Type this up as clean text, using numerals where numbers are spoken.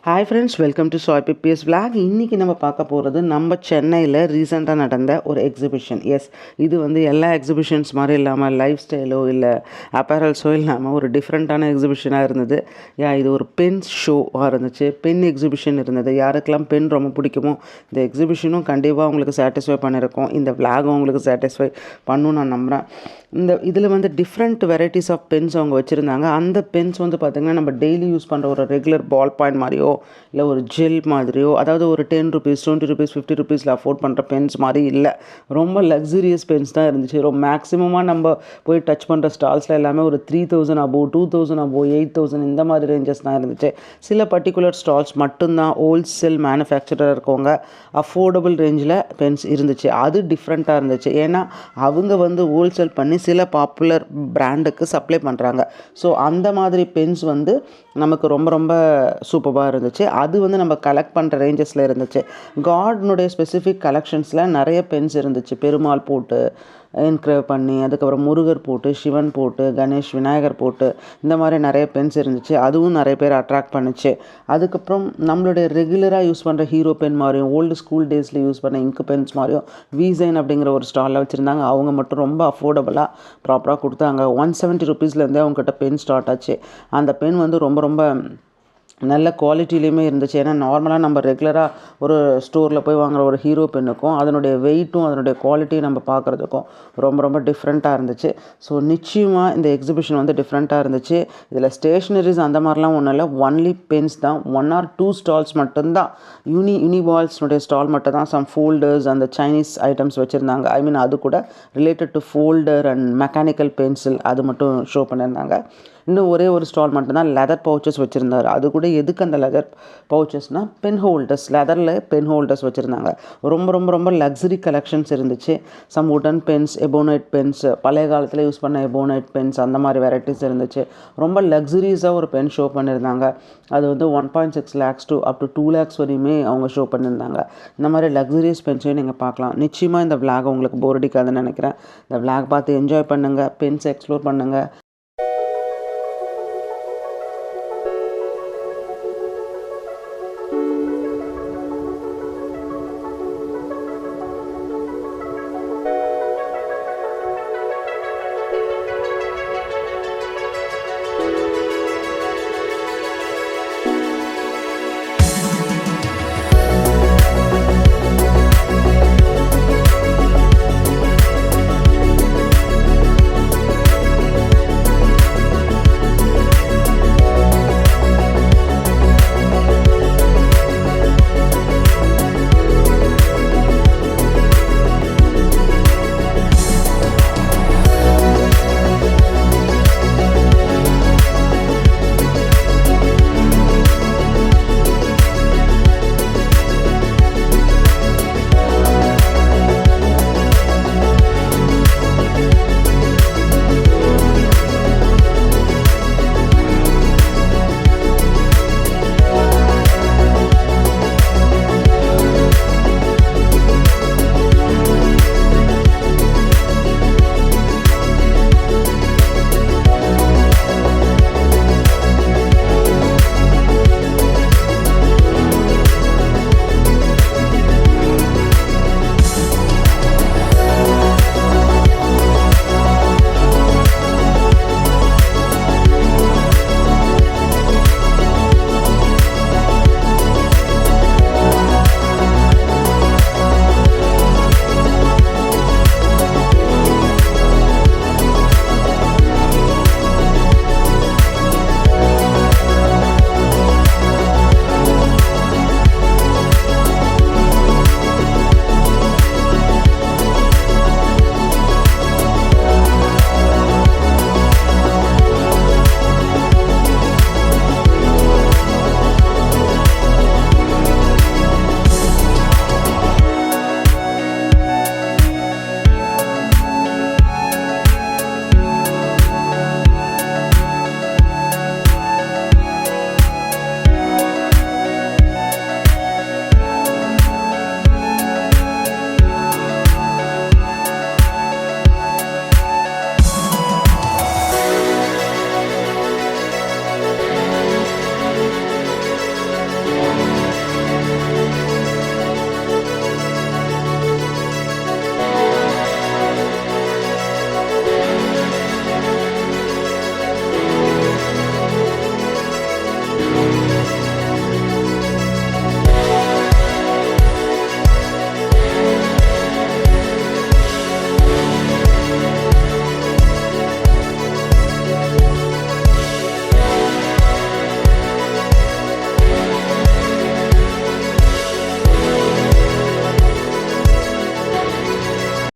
Hi friends, welcome to Sai PBS vlog. இன்றைக்கி நம்ம பார்க்க போகிறது நம்ம சென்னையில் ரீசெண்டாக நடந்த ஒரு எக்ஸிபிஷன். இது எல்லா எக்ஸிபிஷன்ஸ் மாதிரி இல்லாமல் லைஃப் ஸ்டைலோ இல்லை அப்பேரல்ஸோ இல்லாமல் ஒரு டிஃப்ரெண்ட்டான எக்ஸிபிஷனாக இருந்தது. இது ஒரு பென் ஷோவாக இருந்துச்சு, பென் எக்ஸிபிஷன் இருந்தது. யாருக்கெல்லாம் பென் ரொம்ப பிடிக்குமோ இந்த எக்ஸிபிஷனும் கண்டிப்பாக உங்களுக்கு சாட்டிஸ்ஃபை பண்ணியிருக்கோம். இந்த விளாகும் உங்களுக்கு சாட்டிஸ்ஃபை பண்ணும் நான் நம்புகிறேன். இதில் டிஃப்ரெண்ட் வெரைட்டிஸ் ஆஃப் பென்ஸ் அவங்க வச்சுருந்தாங்க. அந்த பென்ஸ் பார்த்திங்கன்னா நம்ம டெய்லி யூஸ் பண்ணுற ஒரு ரெகுலர் பால் பாயிண்ட் மாதிரியோ இல்லை ஒரு ஜெல் மாதிரியோ, அதாவது ஒரு 10 rupees 20 rupees 50 rupeesல அஃபோர்ட் பண்ணுற பென்ஸ் மாதிரி இல்லை. ரொம்ப லக்ஸுரியஸ் பென்ஸ் தான் இருந்துச்சு. ரொம்ப மேக்ஸிமமாக நம்ம போய் டச் பண்ணுற ஸ்டால்ஸில் எல்லாமே ஒரு 3000 above 2000 above 8000 இந்த மாதிரி ரேஞ்சஸ் தான் இருந்துச்சு. சில பர்டிகுலர் ஸ்டால்ஸ் மட்டும்தான் ஹோல்சேல் மேனுஃபேக்சரர் இருக்கவங்க அஃபோர்டபுள் ரேஞ்சில் பென்ஸ் இருந்துச்சு. அது டிஃப்ரெண்ட்டாக இருந்துச்சு. ஏன்னா அவங்க ஹோல்சேல் பண்ணி சில பாப்புலர் பிராண்டுக்கு சப்ளை பண்ணுறாங்க. ஸோ அந்த மாதிரி பென்ஸ் நமக்கு ரொம்ப ரொம்ப சூப்பராக இருந்துச்சு. அது நம்ம கலெக்ட் பண்ணுற ரேஞ்சஸில் இருந்துச்சு. காட்னுடைய ஸ்பெசிஃபிக் கலெக்ஷன்ஸில் நிறைய பென்ஸ் இருந்துச்சு. பெருமாள் போட்டு என்க்ரேவ் பண்ணி, அதுக்கப்புறம் முருகர் போட்டு, சிவன் போட்டு, கணேஷ் விநாயகர் போட்டு, இந்த மாதிரி நிறைய பென்ஸ் இருந்துச்சு. அதுவும் நிறைய பேர் அட்ராக்ட் பண்ணிச்சு. அதுக்கப்புறம் நம்மளுடைய ரெகுலராக யூஸ் பண்ணுற ஹீரோ பென் மாதிரியும் ஓல்டு ஸ்கூல் டேஸில் யூஸ் பண்ண இங்கு பென்ஸ் மாதிரியும் விசைன் அப்படிங்கிற ஒரு ஸ்டாலில் வச்சுருந்தாங்க. அவங்க மட்டும் ரொம்ப அஃபோர்டபுளாக ப்ராப்பராக கொடுத்தாங்க. 170 rupeesலேருந்தே அவங்ககிட்ட பென் ஸ்டார்ட் ஆச்சு. அந்த பென் ரொம்ப ரொம்ப நல்ல குவாலிட்டிலையுமே இருந்துச்சு. ஏன்னா நார்மலாக நம்ம ரெகுலராக ஒரு ஸ்டோரில் போய் வாங்குகிற ஒரு ஹீரோ பென்னுக்கும் அதனுடைய வெயிட்டும் அதனுடைய குவாலிட்டியும் நம்ம பார்க்குறதுக்கும் ரொம்ப ரொம்ப டிஃப்ரெண்ட்டாக இருந்துச்சு. ஸோ நிச்சயமாக இந்த எக்ஸிபிஷன் டிஃப்ரெண்ட்டாக இருந்துச்சு. இதில் ஸ்டேஷ்னரிஸ் அந்த மாதிரிலாம் ஒன்றும் இல்லை, ஒன்லி பென்ஸ் தான். 1 or 2 ஸ்டால்ஸ் மட்டும்தான், யூனிபால்ஸ்னுடைய ஸ்டால் மட்டும் தான் சம் ஃபோல்டர்ஸ் அந்த சைனீஸ் ஐட்டம்ஸ் வச்சுருந்தாங்க. அது கூட related to folder and mechanical pencil அது மட்டும் ஷோ பண்ணியிருந்தாங்க. இன்னும் ஒரே ஒரு ஸ்டால் மட்டும்தான் லெதர் பவுச்சஸ் வச்சுருந்தார். அது கூட எதுக்கு அந்த லெதர் பவுச்சஸ்னால் பென் ஹோல்டர்ஸ், லெதரில் பென் ஹோல்டர்ஸ் வச்சுருந்தாங்க. ரொம்ப ரொம்ப ரொம்ப லக்ஸரி கலெக்ஷன்ஸ் இருந்துச்சு. Some wooden pens, ebonite pens, பழைய காலத்தில் யூஸ் பண்ண எபோனைட் பென்ஸ், அந்த மாதிரி வெரைட்டிஸ் இருந்துச்சு. ரொம்ப லக்ஸரிஸாக ஒரு பென் ஷோ பண்ணியிருந்தாங்க. அது 1.6 lakhs to up to 2 lakhs வரையுமே அவங்க ஷோ பண்ணியிருந்தாங்க. இந்த மாதிரி லக்ஸரியஸ் பென்ஸையும் நீங்கள் பார்க்கலாம். நிச்சயமாக இந்த விளாக் உங்களுக்கு போர் அடிக்காதுன்னு நினைக்கிறேன். இந்த விளாக் பார்த்து என்ஜாய் பண்ணுங்கள், பென்ஸ் எக்ஸ்ப்ளோர் பண்ணுங்கள்.